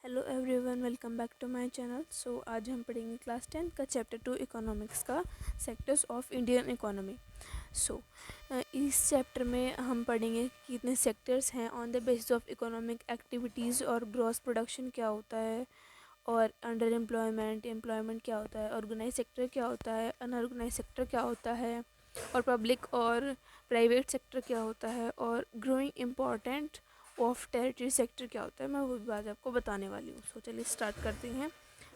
Hello everyone, welcome back to my channel. So आज हम पढ़ेंगे क्लास 10 का चैप्टर 2 इकोनॉमिक्स का sectors of Indian economy. So इस चैप्टर में हम पढ़ेंगे कि कितने सेक्टर्स हैं on the basis of economic activities, और ग्रॉस प्रोडक्शन क्या होता है, और अंडर एम्प्लॉयमेंट क्या होता है, ऑर्गेनाइज सेक्टर क्या होता है, अनऑर्गेनाइज सेक्टर क्या होता है, और पब्लिक और प्राइवेट सेक्टर क्या होता है, और growing important of territory sector क्या होता है। मैं वो भी बात आपको बताने वाली हूँ। सो चलिए स्टार्ट करते हैं।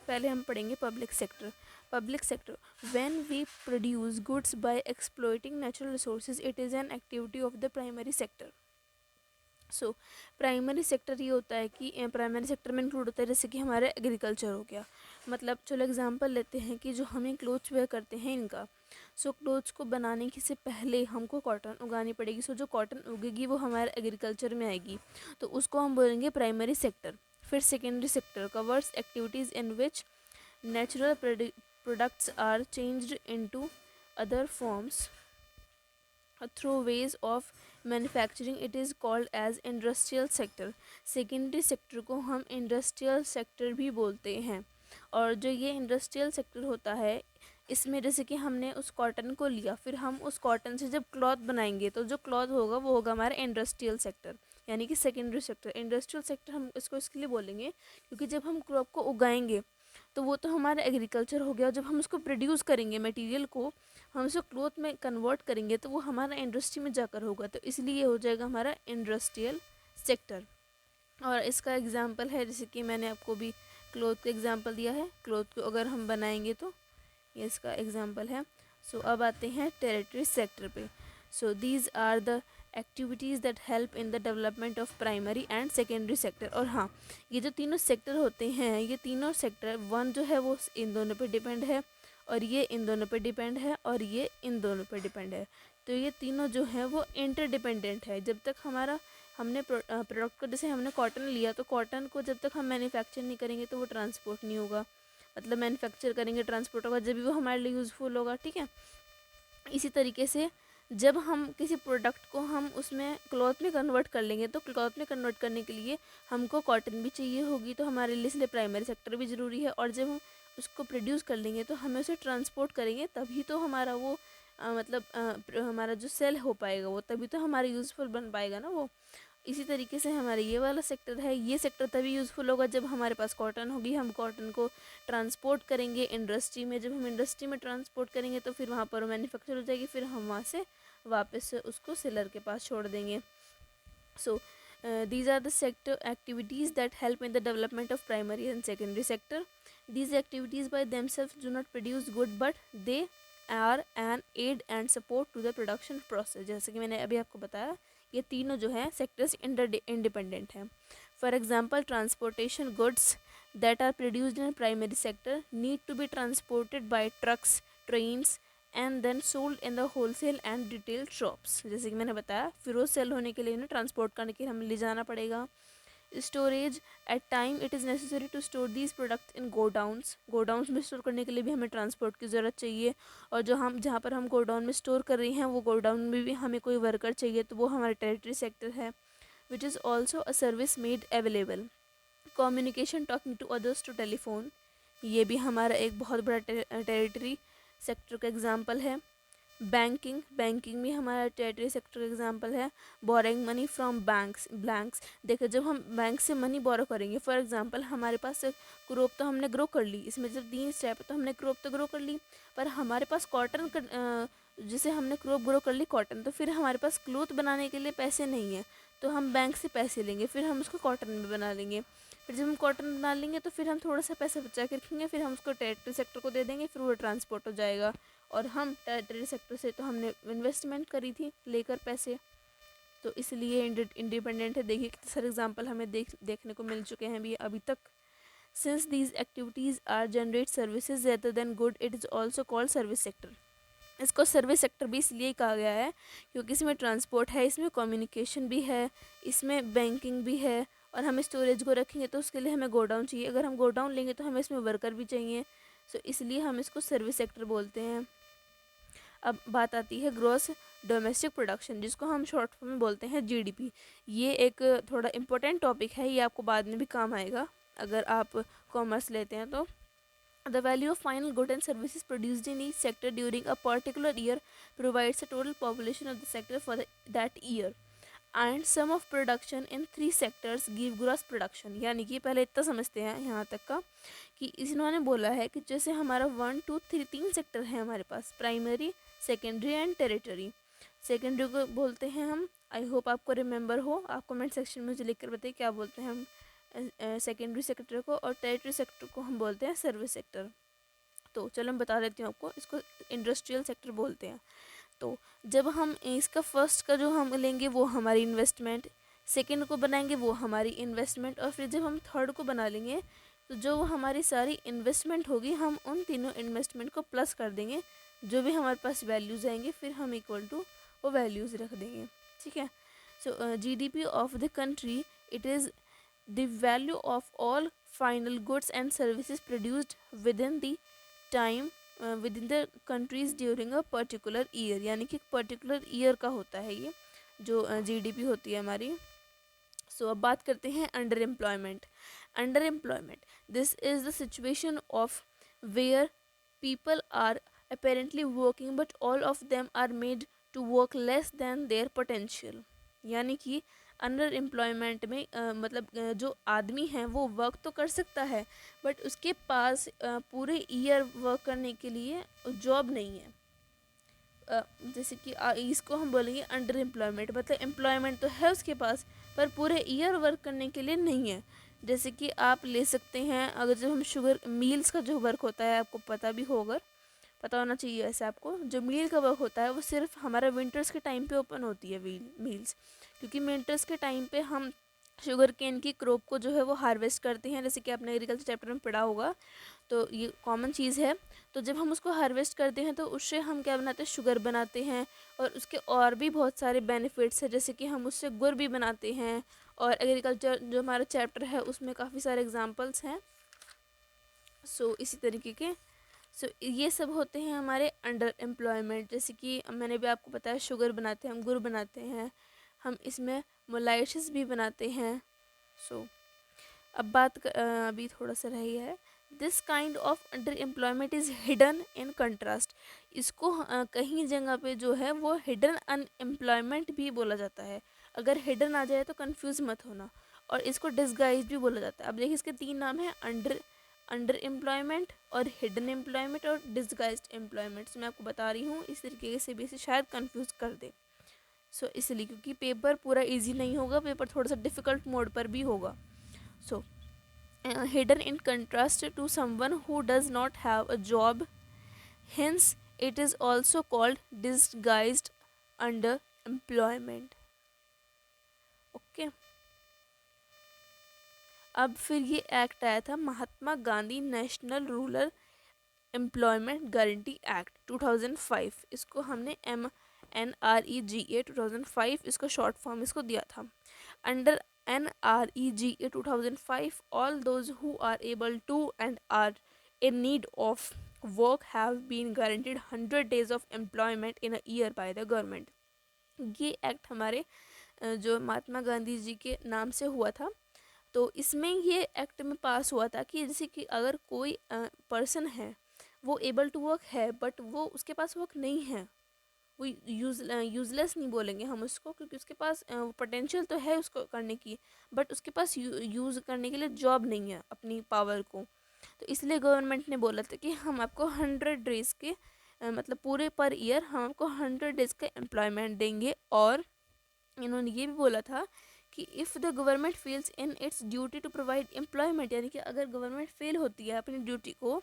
पहले हम पढ़ेंगे public sector. Public sector, when we produce goods by exploiting natural resources, it is an activity of the primary sector. So primary sector ये होता है कि प्राइमरी सेक्टर में इंक्लूड होता है जैसे कि हमारा एग्रीकल्चर हो गया। मतलब चलो एग्जांपल लेते हैं कि जो हम क्लोथ्स वेयर करते हैं इनका, सो क्लोथ्स को बनाने के से पहले हमको कॉटन उगानी पड़ेगी। सो जो कॉटन उगेगी वो हमारे एग्रीकल्चर में आएगी, तो उसको हम बोलेंगे प्राइमरी सेक्टर। फिर secondary sector covers activities in which natural products are changed into other forms through ways of manufacturing, it is called as industrial sector. Secondary sector को हम इंडस्ट्रियल सेक्टर भी बोलते हैं। और जो ये इंडस्ट्रियल सेक्टर होता है, इसमें जैसे कि हमने उस कॉटन को लिया, फिर हम उस कॉटन से जब क्लॉथ बनाएंगे तो जो क्लॉथ होगा वो होगा हमारा इंडस्ट्रियल सेक्टर, यानी कि सेकेंडरी सेक्टर। इंडस्ट्रियल सेक्टर हम इसको इसके लिए बोलेंगे क्योंकि जब हम क्रॉप को उगाएंगे तो वो तो हमारा एग्रीकल्चर हो गया। जब हम उसको प्रोड्यूस करेंगे, मटेरियल को हम उसको क्लोथ में कन्वर्ट करेंगे तो वो हमारा इंडस्ट्री में जाकर होगा, तो इसलिए हो जाएगा हमारा इंडस्ट्रियल सेक्टर। और इसका एग्जांपल है, जैसे कि मैंने आपको भी क्लोथ का एग्जांपल दिया है, क्लोथ को अगर हम बनाएंगे तो ये इसका एग्जांपल है। सो अब आते हैं टेरिटरी सेक्टर पे। So these are the activities that help in the development of primary and secondary sector. और हाँ, ये जो तीनों सेक्टर होते हैं, ये तीनों सेक्टर, वन जो है वो इन दोनों पे डिपेंड है, और ये इन दोनों पे डिपेंड है, और ये इन दोनों पे डिपेंड है। तो ये तीनों जो है वो इंटरडिपेंडेंट है। जब तक हमारा हमने प्रोडक्ट को, जैसे हमने कॉटन लिया, तो कॉटन को जब तक हम मैन्युफैक्चर नहीं करेंगे तो वो ट्रांसपोर्ट नहीं होगा। मतलब मैन्युफैक्चर करेंगे, ट्रांसपोर्ट होगा, जब भी वो हमारे लिए यूज़फुल होगा। ठीक है, इसी तरीके से जब हम किसी प्रोडक्ट को हम उसमें क्लॉथ में कन्वर्ट कर लेंगे, तो क्लॉथ में कन्वर्ट करने के लिए हमको कॉटन भी चाहिए होगी, तो हमारे लिए इसलिए प्राइमरी सेक्टर भी ज़रूरी है। और जब हम उसको प्रोड्यूस कर लेंगे तो हमें उसे ट्रांसपोर्ट करेंगे, तभी तो हमारा वो हमारा जो सेल हो पाएगा, वो तभी तो हमारा यूज़फुल बन पाएगा ना वो। इसी तरीके से हमारा ये वाला सेक्टर है, ये सेक्टर तभी यूज़फुल होगा जब हमारे पास कॉटन होगी, हम कॉटन को ट्रांसपोर्ट करेंगे इंडस्ट्री में। जब हम इंडस्ट्री में ट्रांसपोर्ट करेंगे तो फिर वहाँ पर मैन्युफैक्चर हो जाएगी, फिर हम वहाँ से वापस से उसको सेलर के पास छोड़ देंगे। सो these are the sector activities that help in the development of primary and secondary sector. These activities by themselves do not produce good, but they are an aid and support to the production process. जैसे कि मैंने अभी आपको बताया, ये तीनों जो हैं सेक्टर्स इंडिपेंडेंट हैं। For example, transportation goods that are produced in primary sector need to be transported by trucks, trains, and then sold in the wholesale and retail shops. जैसे कि मैंने बताया, फिर वो सेल होने के लिए उन्हें ट्रांसपोर्ट करने के लिए हमें ले जाना पड़ेगा। Storage, at time it is necessary to store these products in godowns. Godowns में स्टोर करने के लिए भी हमें ट्रांसपोर्ट की ज़रूरत चाहिए। और जो हम जहाँ पर हम गोडाउन में स्टोर कर रहे हैं, वो गोडाउन में भी हमें कोई वर्कर चाहिए, तो वो हमारा टेरिटरी सेक्टर है। Which is also a service made available. Communication, talking to others to telephone, ये भी हमारा एक बहुत बड़ा टेरिटरी सेक्टर का एग्जाम्पल है। बैंकिंग, बैंकिंग भी हमारा टेरिटरी सेक्टर का एग्जाम्पल है। बोरिंग मनी फ्रॉम ब्लैंक्स, देखो जब हम बैंक से मनी बोरो करेंगे, फॉर एग्जांपल हमारे पास क्रॉप तो हमने ग्रो कर ली, इसमें जब 3 स्टेप है तो हमने क्रॉप तो ग्रो कर ली, पर हमारे पास कॉटन जैसे हमने क्रॉप ग्रो कर ली कॉटन, तो फिर हमारे पास क्लोथ बनाने के लिए पैसे नहीं है, तो हम बैंक से पैसे लेंगे, फिर हम उसको कॉटन में बना लेंगे। फिर जब हम कॉटन बना लेंगे तो फिर हम थोड़ा सा पैसा बचा के रखेंगे, फिर हम उसको टेरिटरी सेक्टर को दे देंगे, फिर वो ट्रांसपोर्ट हो जाएगा। और हम टेरिटरी सेक्टर से तो हमने इन्वेस्टमेंट करी थी लेकर पैसे, तो इसलिए इंडिपेंडेंट है। देखिए कितने सारे एग्जांपल हमें देखने को मिल चुके हैं भी अभी तक। Since these activities are generate services rather than good, it is also called service sector. इसको सर्विस सेक्टर भी इसलिए कहा गया है क्योंकि इसमें ट्रांसपोर्ट है, इसमें कम्युनिकेशन भी है, इसमें बैंकिंग भी है, और हमें स्टोरेज को रखेंगे तो उसके लिए हमें गोडाउन चाहिए, अगर हम गोडाउन लेंगे तो हमें इसमें वर्कर भी चाहिए। सो इसलिए हम इसको सर्विस सेक्टर बोलते हैं। अब बात आती है ग्रॉस डोमेस्टिक प्रोडक्शन, जिसको हम शॉर्ट फॉर्म में बोलते हैं जीडीपी। ये एक थोड़ा इम्पोर्टेंट टॉपिक है, ये आपको बाद में भी काम आएगा। अगर आप कॉमर्स लेते हैं तो the value of final goods and services produced in each sector during a particular year provides a total population of the sector for that year and sum of production in three sectors give gross production। यानी कि पहले इतना समझते हैं यहाँ तक का कि इन्होंने बोला है कि जैसे हमारा 1 2 3 तीन सेक्टर है हमारे पास, primary, secondary and tertiary. Secondary को बोलते हैं हम, आई होप आपको रिमेंबर हो, आप कमेंट सेक्शन में मुझे लिख कर बताइए क्या बोलते हैं हम सेकेंडरी सेक्टर को, और टेरिटरी सेक्टर को हम बोलते हैं सर्विस सेक्टर। तो चलो मैं बता देती हूँ आपको, इसको इंडस्ट्रियल सेक्टर बोलते हैं। तो जब हम इसका फर्स्ट का जो हम लेंगे वो हमारी इन्वेस्टमेंट, सेकंड को बनाएंगे वो हमारी इन्वेस्टमेंट, और फिर जब हम थर्ड को बना लेंगे तो जो हमारी सारी इन्वेस्टमेंट होगी हम उन तीनों इन्वेस्टमेंट को प्लस कर देंगे, जो भी हमारे पास वैल्यूज़ आएंगे फिर हम इक्वल टू वो वैल्यूज़ रख देंगे। ठीक है। सो GDP of the country, it is the value of all final goods and services produced within the time within the countries during a particular year। यानी कि पर्टिकुलर ईयर का होता है ये जो GDP होती है हमारी। सो अब बात करते हैं under employment. Under employment, this is the situation of where people are apparently working but all of them are made to work less than their potential। यानी कि अंडर एम्प्लॉयमेंट में मतलब जो आदमी है वो वर्क तो कर सकता है बट उसके पास पूरे ईयर वर्क करने के लिए जॉब नहीं है। जैसे कि इसको हम बोलेंगे अंडर एम्प्लॉयमेंट, मतलब एम्प्लॉयमेंट तो है उसके पास पर पूरे ईयर वर्क करने के लिए नहीं है। जैसे कि आप ले सकते हैं, अगर जब हम शुगर मील्स का जो वर्क होता है आपको पता भी होगा, पता होना चाहिए ऐसे आपको, जो मील का वर्क होता है वो सिर्फ हमारा विंटर्स के टाइम पे ओपन होती है मील्स, क्योंकि विंटर्स के टाइम पे हम शुगर केन की क्रॉप को जो है वो हार्वेस्ट करते हैं, जैसे कि आपने एग्रीकल्चर चैप्टर में पढ़ा होगा तो ये कॉमन चीज़ है। तो जब हम उसको हार्वेस्ट करते हैं तो उससे हम क्या बनाते हैं, शुगर बनाते हैं, और उसके और भी बहुत सारे बेनिफिट्स हैं, जैसे कि हम उससे गुड़ भी बनाते हैं, और एग्रीकल्चर जो हमारा चैप्टर है उसमें काफ़ी सारे एग्जांपल्स हैं। सो इसी तरीके के ये सब होते हैं हमारे अंडर एम्प्लॉयमेंट। जैसे कि मैंने भी आपको बताया शुगर बनाते हैं हम, गुड़ बनाते हैं हम, इसमें मोलाइसिस भी बनाते हैं। अब बात अभी थोड़ा सा रही है, this kind of under employment is hidden in contrast. इसको कहीं जगह पे जो है वो हिडन अनएम्प्लॉयमेंट भी बोला जाता है। अगर हिडन आ जाए तो कंफ्यूज मत होना, और इसको डिसगाइज भी बोला जाता है। अब देखिए इसके तीन नाम हैं, अंडर एम्प्लॉयमेंट और हिडन एम्प्लॉयमेंट और डिसगाइज्ड एम्प्लॉयमेंट। मैं आपको बता रही हूँ इस तरीके से भी इसे शायद कंफ्यूज कर दे। इसलिए क्योंकि पेपर पूरा इजी नहीं होगा, पेपर थोड़ा सा डिफ़िकल्ट मोड पर भी होगा। Hidden in contrast to someone who does not have a job, hence it is also called disguised underemployment। Okay. अब फिर ये एक्ट आया था Mahatma Gandhi national rural employment guarantee act 2005। इसको हमने NREGA 2005 इसका शॉर्ट फॉर्म इसको दिया था। Under NREGA 2005, all those who are able to and are in need of work have been guaranteed 100 days of employment in a year by the government। ये act हमारे जो महात्मा गांधी जी के नाम से हुआ था। तो इसमें ये एक्ट में पास हुआ था कि जैसे कि अगर कोई पर्सन है वो एबल टू वर्क है बट वो उसके पास वर्क नहीं है, वो यूज़लेस नहीं बोलेंगे हम उसको, क्योंकि उसके पास पोटेंशियल तो है उसको करने की बट उसके पास यूज़ करने के लिए जॉब नहीं है अपनी पावर को। तो इसलिए गवर्नमेंट ने बोला था कि हम आपको 100 डेज़ के मतलब पूरे पर ईयर हम आपको 100 डेज़ का एम्प्लॉयमेंट देंगे। और इन्होंने ये भी बोला था कि if the government fails in its duty to provide employment, यानी कि अगर गवर्नमेंट फेल होती है अपनी ड्यूटी को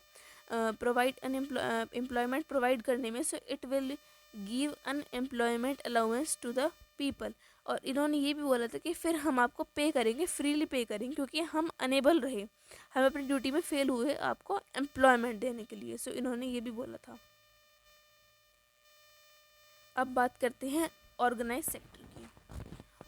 प्रोवाइड एम्प्लॉयमेंट प्रोवाइड करने में, so it will give unemployment allowance to the people. और इन्होंने ये भी बोला था कि फिर हम आपको पे करेंगे, फ्रीली पे करेंगे, क्योंकि हम अनेबल रहे, हम अपनी ड्यूटी में फेल हुए आपको एम्प्लॉयमेंट देने के लिए। सो इन्होंने ये भी बोला था। अब बात करते हैं ऑर्गेनाइज सेक्टर की।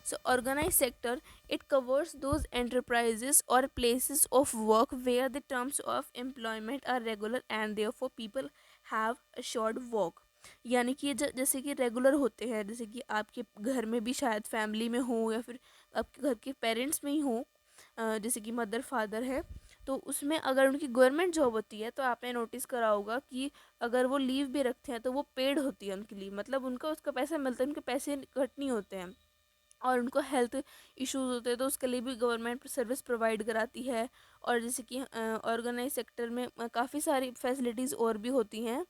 So organise sector, it covers those enterprises और places of work where the terms of employment are regular and therefore people have assured work. यानी कि जैसे कि रेगुलर होते हैं, जैसे कि आपके घर में भी शायद फैमिली में हो या फिर आपके घर के पेरेंट्स में ही हो, जैसे कि मदर फादर है, तो उसमें अगर उनकी गवर्नमेंट जॉब होती है तो आपने नोटिस करा होगा कि अगर वो लीव भी रखते हैं तो वो पेड होती है उनकी लीव, मतलब उनका उसका पैसा मिलता है, उनके पैसे कट नहीं होते हैं। और उनको हेल्थ इश्यूज होते हैं तो उसके लिए भी गवर्नमेंट सर्विस प्रोवाइड कराती है। और जैसे कि ऑर्गेनाइज सेक्टर में काफ़ी सारी फैसिलिटीज़ और भी होती हैं।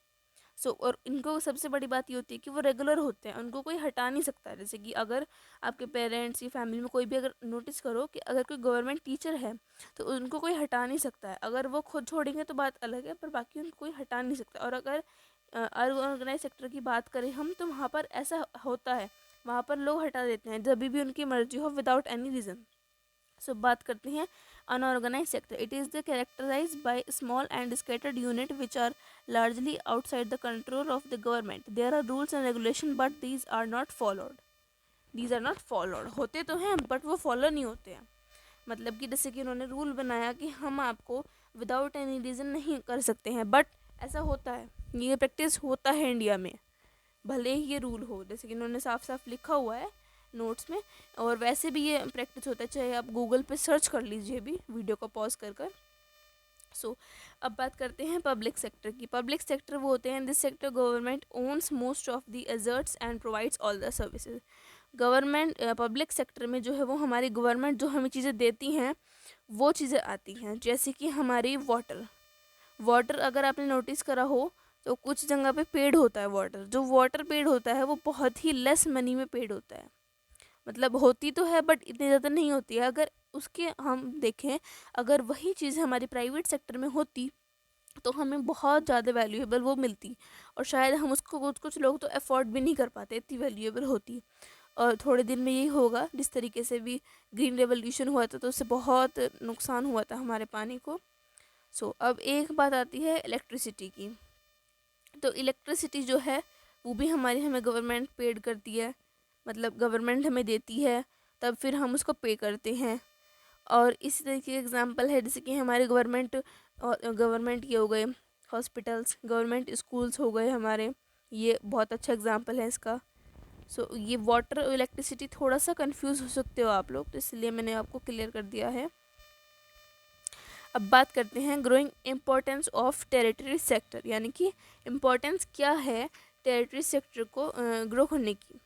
और इनको सबसे बड़ी बात ये होती है कि वो रेगुलर होते हैं, उनको कोई हटा नहीं सकता। जैसे कि अगर आपके पेरेंट्स या फैमिली में कोई भी, अगर नोटिस करो कि अगर कोई गवर्नमेंट टीचर है तो उनको कोई हटा नहीं सकता है। अगर वो खुद छोड़ेंगे तो बात अलग है, पर बाकी उनको कोई हटा नहीं सकता। और अगर ऑर्गेनाइज सेक्टर की बात करें हम, तो वहाँ पर ऐसा होता है, वहाँ पर लोग हटा देते हैं जब भी उनकी मर्जी हो, विदाउट एनी रीज़न। बात करते हैं unorganized sector. It is the characterized by small and scattered unit which are largely outside the control of the government. There are rules and regulation but these are not followed. These are not followed. होते तो हैं but वो follow नहीं होते हैं। मतलब कि जैसे कि उन्होंने रूल बनाया कि हम आपको विदाउट एनी रीज़न नहीं कर सकते हैं, बट ऐसा होता है, ये प्रैक्टिस होता है इंडिया में, भले ही ये रूल हो। जैसे कि उन्होंने साफ साफ लिखा हुआ है नोट्स में, और वैसे भी ये प्रैक्टिस होता है, चाहे आप गूगल पे सर्च कर लीजिए भी, वीडियो को पॉज कर कर। अब बात करते हैं पब्लिक सेक्टर की। पब्लिक सेक्टर वो होते हैं, this sector government owns most of the assets and provides all the services. Government public sector में जो है वो हमारी गवर्नमेंट जो हमें चीज़ें देती हैं वो चीज़ें आती हैं। जैसे कि हमारी वाटर अगर आपने नोटिस करा हो तो कुछ जगह पे पेड होता है वाटर, जो वाटर पेड होता है वो बहुत ही लेस मनी में पेड होता है। मतलब होती तो है बट इतनी ज़्यादा नहीं होती है। अगर उसके हम देखें, अगर वही चीज़ हमारी प्राइवेट सेक्टर में होती तो हमें बहुत ज़्यादा वैल्यूएबल वो मिलती, और शायद हम उसको कुछ लोग तो अफोर्ड भी नहीं कर पाते, इतनी वैल्यूएबल होती। और थोड़े दिन में यही होगा, जिस तरीके से भी ग्रीन रेवोल्यूशन हुआ था तो उससे बहुत नुकसान हुआ था हमारे पानी को। अब एक बात आती है इलेक्ट्रिसिटी की। तो इलेक्ट्रिसिटी जो है वो भी हमें गवर्नमेंट पेड करती है, मतलब गवर्नमेंट हमें देती है, तब फिर हम उसको पे करते हैं। और इसी तरीके के एग्जांपल है, जैसे कि हमारे गवर्नमेंट ये हो गए हॉस्पिटल्स, गवर्नमेंट स्कूल्स हो गए हमारे, ये बहुत अच्छा एग्जांपल है इसका। ये वाटर और इलेक्ट्रिसिटी थोड़ा सा कंफ्यूज हो सकते हो आप लोग, तो इसलिए मैंने आपको क्लियर कर दिया है। अब बात करते हैं growing importance of territory sector, यानी कि इम्पोर्टेंस क्या है टेरिटरी सेक्टर को ग्रो करने की।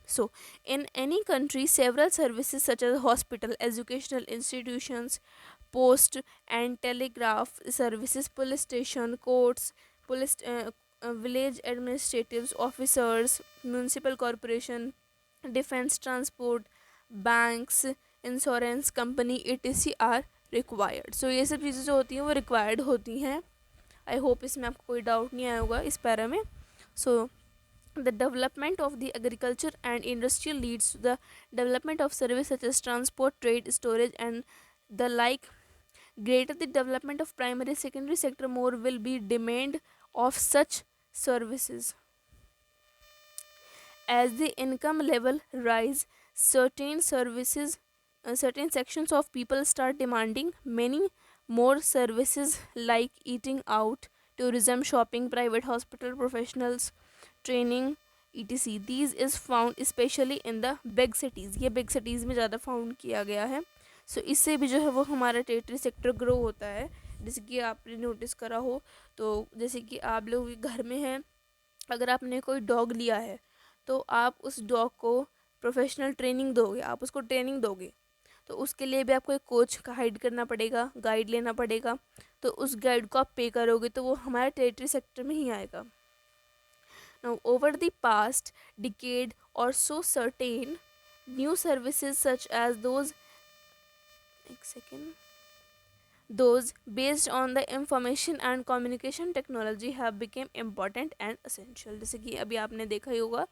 In any country several services such as hospital, educational institutions, post and telegraph services, police station, courts, police village administrative officers, municipal corporation, defence, transport, banks, insurance company etc are required. ये सब चीज़ें जो होती हैं वो required होती हैं। I hope इसमें आपको कोई डाउट नहीं आया होगा इस पैरा में। The development of the agriculture and industrial leads to the development of service such as transport, trade, storage and the like. Greater the development of primary secondary sector, more will be demand of such services. As the income level rise, certain services, certain sections of people start demanding many more services like eating out, tourism, shopping, private hospital, professionals, training etc. These is found especially in the big cities. ये big cities में ज़्यादा found किया गया है। इससे भी जो है वो हमारा टेरिटरी सेक्टर ग्रो होता है। जैसे कि आपने नोटिस करा हो, तो जैसे कि आप लोग घर में हैं, अगर आपने कोई डॉग लिया है तो आप उस डॉग को प्रोफेशनल ट्रेनिंग दोगे, आप उसको ट्रेनिंग दोगे, तो उसके लिए भी आपको एक कोच का हाइड करना पड़ेगा, गाइड लेना पड़ेगा। तो उस गाइड को आप पे करोगे तो वो हमारे टेरिटरी सेक्टर में ही आएगा। Now over the past decade और so certain new services such as those based on the information and communication technology have become important and essential। जैसे कि अभी आपने देखा ही होगा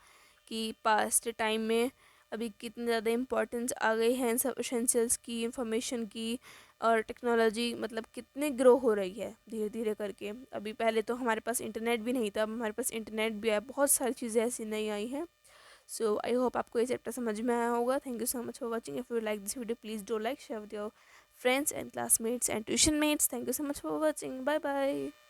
कि पास्ट टाइम में अभी कितनी ज़्यादा इम्पोर्टेंस आ गई है सब एसेंशियल्स की, इंफॉर्मेशन की, और टेक्नोलॉजी मतलब कितने ग्रो हो रही है धीरे धीरे करके। अभी पहले तो हमारे पास इंटरनेट भी नहीं था, अब हमारे पास इंटरनेट भी है, बहुत सारी चीज़ें ऐसी नई आई हैं। आई होप आपको ये चैप्टर समझ में आया होगा। Thank you so much for watching. If you like this video, please do like, share with your friends and classmates and tuition mates. Thank you so much for watching. Bye bye.